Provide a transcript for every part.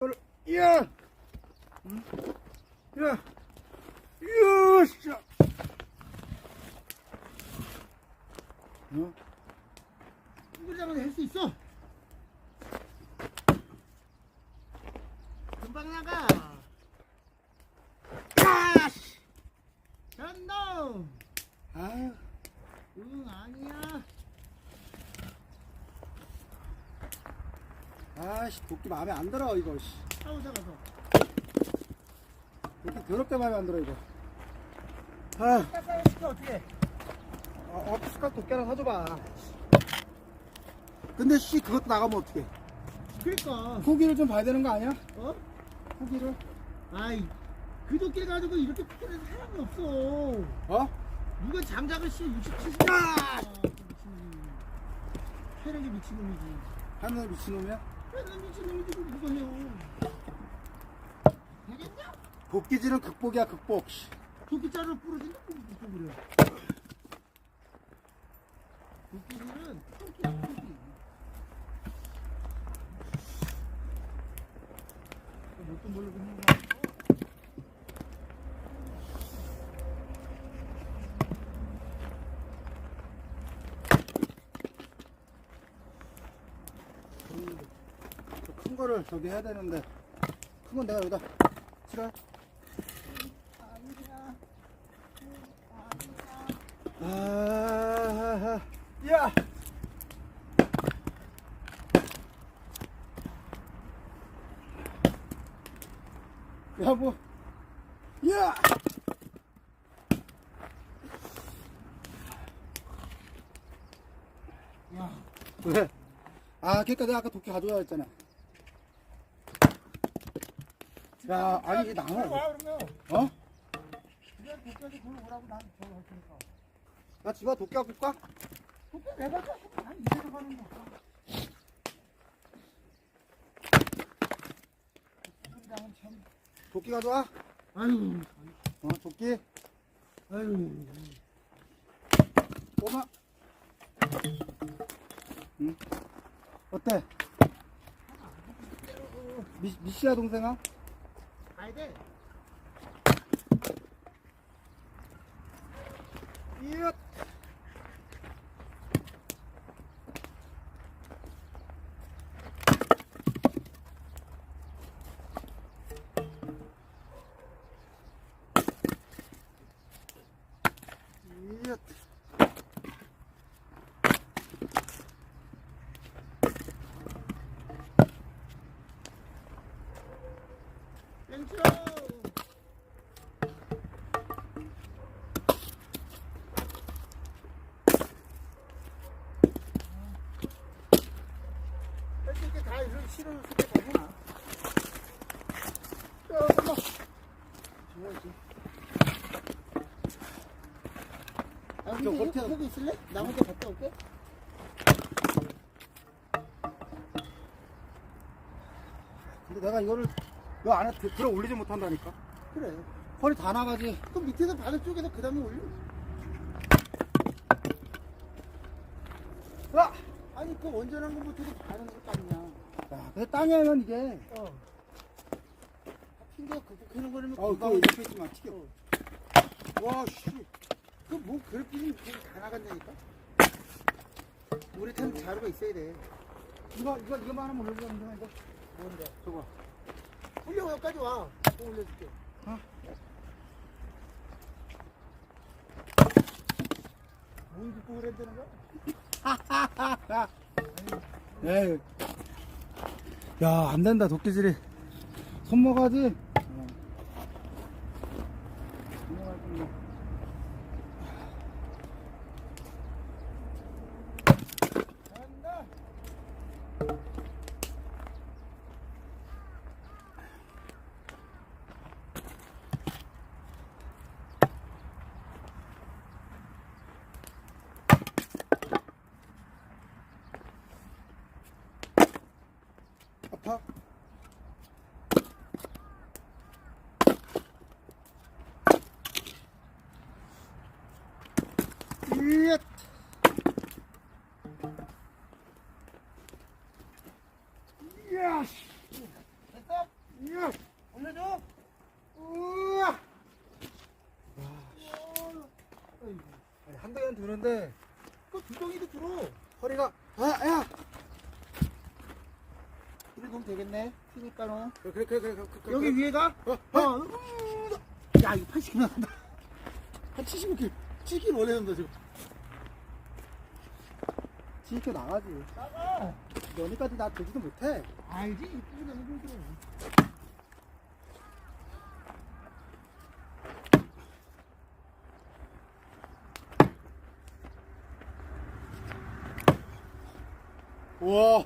야! 응? 야! 야! 씨! 어? 둥글장은 할 수 있어. 금방 나가. 아씨! 전놈! 아, 응, 아니야. 아씨, 도끼 마음에 안 들어, 이거, 씨. 싸우자 가서. 도끼 더럽게 마음에 안 들어, 이거. 아, 싸우니까 어떻게? 어피스카 도끼 하나 사줘봐. 근데, 씨, 그것도 나가면 어떡해. 그러니까. 후기를 좀 봐야 되는 거 아니야? 어? 후기를? 아이, 그 도끼 가지고 이렇게 피는 사람이 없어. 어? 누가 장작을 씨 60, 70. 아! 패는 게 미친놈이지. 하늘 미친놈이야? 패는 미친놈이지. 누가 해요? 되겠냐? 도끼질은 극복이야, 극복. 씨. 도끼자루 부러진다. 또 그래. 도끼질은 토끼야, 토끼. 뭐또 모르고 있는 거야? 큰 거를 저기 해야 되는데, 큰 건 내가 여기다 싫어? 아, 야! 야, 뭐, 야! 야, 왜? 아, 그니까 내가 아까 도끼 가져와야 했잖아. 야, 아니, 이 나무, 와 그러면. 어? 그냥 도끼까지 걸어 오라고 난 저거 할 테니까. 나 집에 도끼 갖고 올까? 도끼 내가 줘. 난 이대로 가는 거. 도끼장은 참. 도끼 가져와? 아유, 도끼? 아유. 꼬마? 응? 어때? 미씨야, 동생아? 가야 돼. 이엇! 이엇! 땡초. 이렇게 다 이런 실을 쓰게 다 해놔. 조금만. 줘야지. 아, 저 근데 겉에- 여기 있을래? 나 혼자 갔다 올게. 근데 내가 이거를 요 안에 들어 올리지 못한다니까. 그래. 허리 다 나가지. 그 밑에서 바늘 쪽에서 그 다음에 올려. 와! 아니 그 원전한 거 못해도 바는 것도 아니냐. 야, 근데 땅이 하면 이게. 어. 핑계가 극복하는 거라면 그거 이렇게 있지 마. 튀겨. 와, 씨. 그뭐 괴롭히면 그게 다 나간다니까. 우리 참 자루가 있어야 돼. 이거만 하면 올려주면 되나, 이거? 뭔데? 저거. 올려 여기까지 와. 또 올려줄게. 어? 뭔 극복을 해야 되는 거야? 에이. 야, 안 된다, 도끼질이. 손모가지? 간다. 아파? 이야. 이야. 됐어? 올려줘. 우와. 아니, 한 대는 드는데 그 두덩이도 들어. 허리가 야. 이래 놓으면 되겠네. 튀니까 너. 그래. 여기 위에가? 어. 야, 이거 80kg 나간다. 한 75kg. 70kg 원래는다, 지금. 지금 나가지. 나가. 너니까지 나 되지도 못해. 알지? 이쁘게 해보죠. 우와.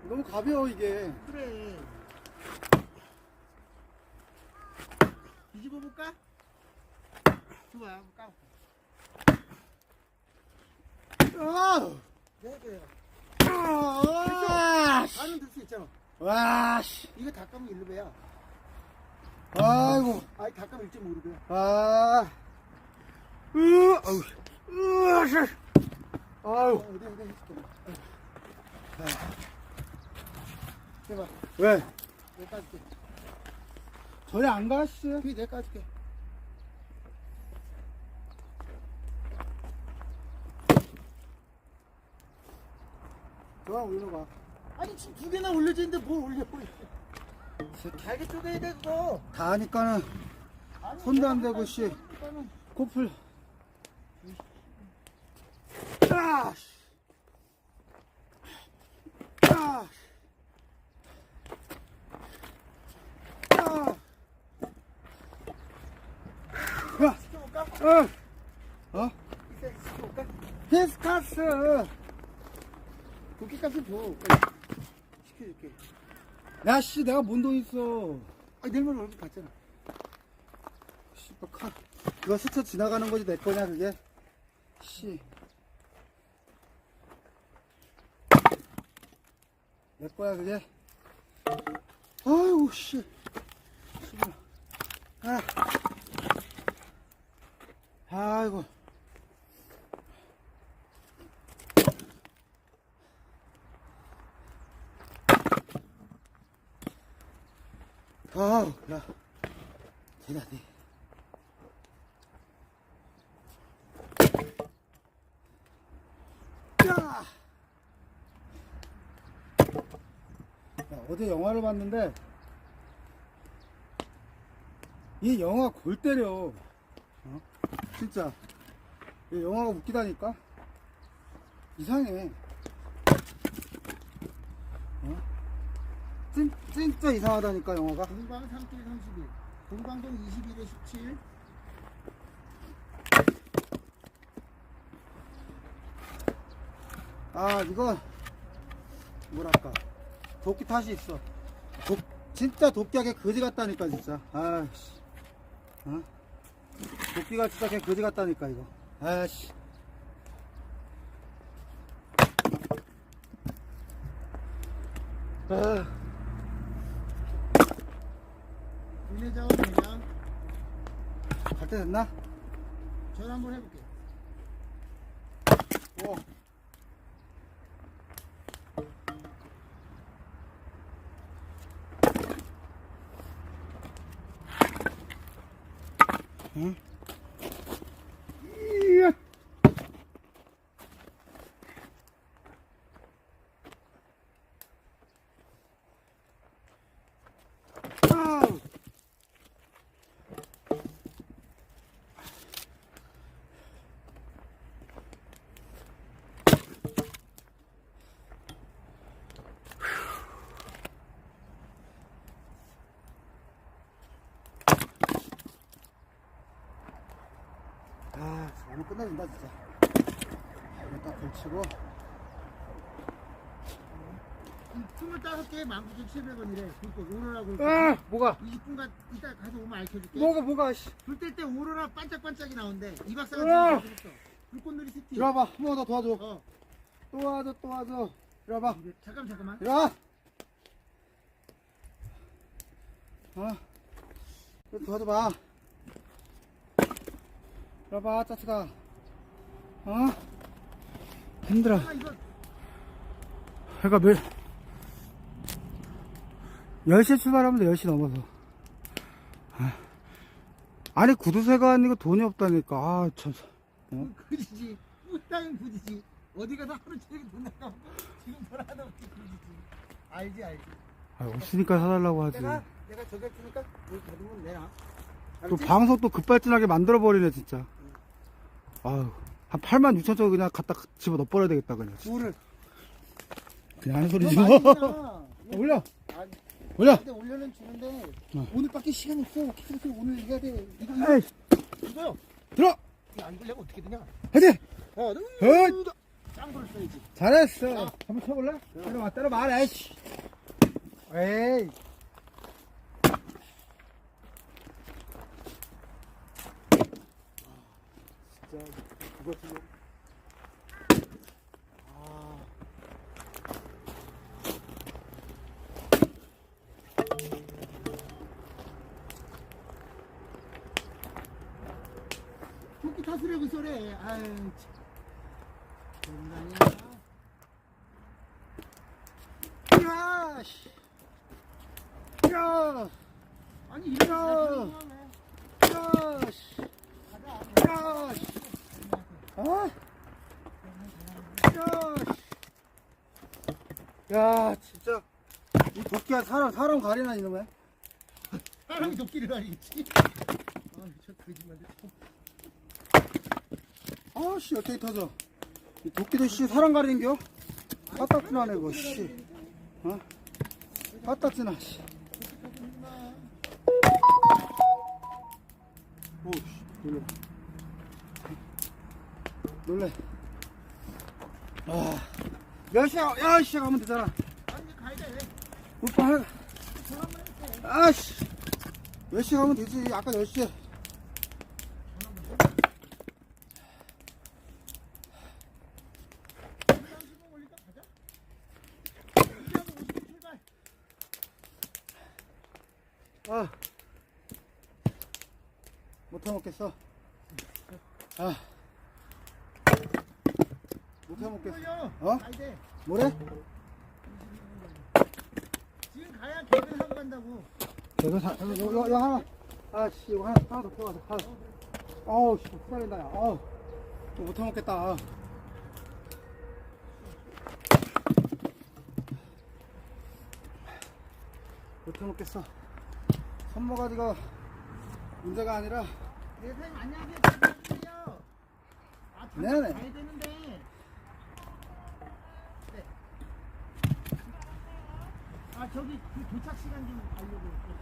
너무 가벼워 이게. 그래. 뒤집어 볼까? 좋아, 한번 까볼까? 네, 그래요. 안은 들 수 있잖아. 와, 씨. 이거 다 까면 1루배야. 아이고. 아니, 다 까면 1.5루배야. 아. 씨. 아유. 어디 해줄게. 해봐. 왜? 내가 까줄게. 전에 안 갔어? 그게 내가 까줄게. 저랑 올려봐. 아니, 지금 2개나 올려져 있는데 뭘 올려? 잘게 쪼개야 돼, 그거. 다 하니까는 아니, 손도 안 대고, 씨. 그러니까는 코풀. 아! 아! 아! 야! 시켜볼까? 어? 시켜볼까? 피스카스! 고기값은 줘. 빨리. 시켜줄게. 야, 씨, 내가 뭔 돈 있어. 아니, 내일 모레 얼굴 봤잖아. 씨발, 그거 스쳐 지나가는 거지, 내 거냐, 그게? 씨. 내 거야, 그게? 아이고, 씨. 씨발. 아. 아이고. 아우, 야. 대단해. 야! 야, 어제 영화를 봤는데, 이 영화 골 때려. 어? 진짜. 이 영화가 웃기다니까? 이상해. 어? 진짜 이상하다니까, 영화가. 동방 3길 31. 동방동 21에 17. 아, 이건, 뭐랄까. 도끼 탓이 있어. 진짜 도끼가 거지 같다니까, 진짜. 아이씨. 어? 도끼가 진짜 걔 거지 같다니까, 이거. 아이씨. 아, 윤회장은 그냥 갈 때 됐나? 전화 한번 해볼게. 오. 응? 이야. 아우. 아, 오늘 끝내준다 진짜. 이거 딱 걸치고. 25개 19,700원이래. 그거 오로라고. 아, 뭐가? 20분간 이따 가서 오면 알려줄게. 뭐가? 씨. 불 뗄 때 오로라 반짝반짝이 나온대. 이 으아! 박사가 지금 했어. 불꽃놀이 세팅. 이리 와봐. 한 번 더 도와줘. 어. 도와줘. 이리 와봐. 잠깐만. 이리 와. 이리 도와줘봐. 이리 와봐, 짜치가. 힘들어. 이거 해가 몇, 10시에 출발하면 돼, 10시 넘어서. 아니, 구두쇠가 아니고 돈이 없다니까. 아, 참. 어? 그지지. 땅은 그지지. 어디 가서 하루 종일 돈 나가고 지금 뭘 하나 없지 그지지. 알지. 아, 없으니까 사달라고 하지. 내가 저기 했으니까 뭘 받으면 내놔. 또 알았지? 방송 또 급발진하게 만들어버리네, 진짜. 아유, 한 86,000원 그냥 갖다 집어 넣어버려야 되겠다, 그냥. 뭐를? 그냥 하는 너 소리지 많이 뭐. 주잖아. 올려! 아니, 올려! 근데 올려는 주는데 어. 오늘밖에 시간 없어. 계속 오늘 해야 돼. 에이, 이거요. 들어! 이거 안 걸려면 어떻게 되냐? 화이팅! 너 짱구를 써야지. 잘했어. 한번 쳐볼래? 때려봐, 때려봐, 에이씨. 에이. 진짜 그거 지금. 아. 토끼 타수려고 쏘래. 아유, 참. 장난이야. 야, 씨. 야, 아니 이런 거 야, 씨. 야, 씨. 아? 야, 씨. 야, 진짜. 이 도끼가 사람 가리나, 이놈의? 사람이 도끼를 가리겠지. 저 거짓말들. 아씨, 어떻게 터져? 이 도끼도 씨 사람 가리는겨? 까딱지나네 이거 씨. 어? 까딱지나 씨. 오씨, 놀래. 놀래. 아, 몇 시야? 야, 씨 가면 되잖아. 아니 가야 돼. 오빠 할. 아씨, 몇 시 가면 되지? 아까 10시에. 아, 못해 먹겠어. 아, 못해 먹겠어. 어? 가야 돼. 뭐래? 지금 가야 개를 하고 간다고. 이거 하나. 아, 씨, 이거 하나 더 필요하다. 하나. 어우, 씨, 후달린다, 야. 어우, 이거 못해 먹겠다. 못해 먹겠어. 손모가지가 문제가 아니라. 네, 선생님 안녕하세요. 안녕하세요. 아, 잠깐 네네. 가야 되는데. 네. 아, 저기 그 도착 시간 좀 알려드릴게요.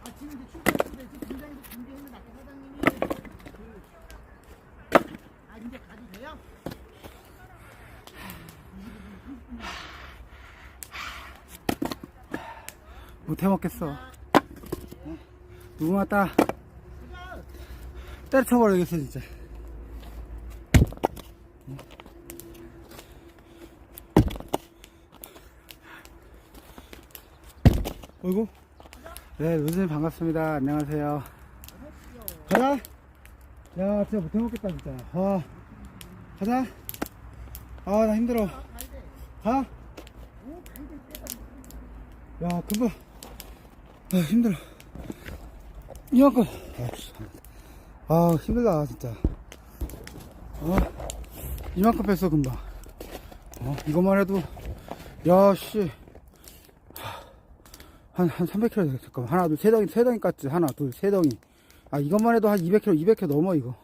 아, 지금 이제 출발했는데 지금 공장에서 준비했는데 아까 사장님이 아, 이제 가도 돼요? 못해 먹겠어. 어? 누구 왔다 때려쳐버리겠어, 진짜. 어이구. 네, 루즈님 반갑습니다. 안녕하세요. 가자. 야, 진짜 못해 먹겠다, 진짜. 가자. 아, 나 힘들어. 가. 야, 금방. 아, 힘들어. 이만큼. 아, 힘들다, 진짜. 이만큼 뺐어, 금방. 이것만 해도, 야, 씨. 한 300kg 되겠어. 잠깐만. 하나, 둘, 세 덩이 깠지. 하나, 둘, 세 덩이. 아, 이것만 해도 한 200kg 넘어, 이거.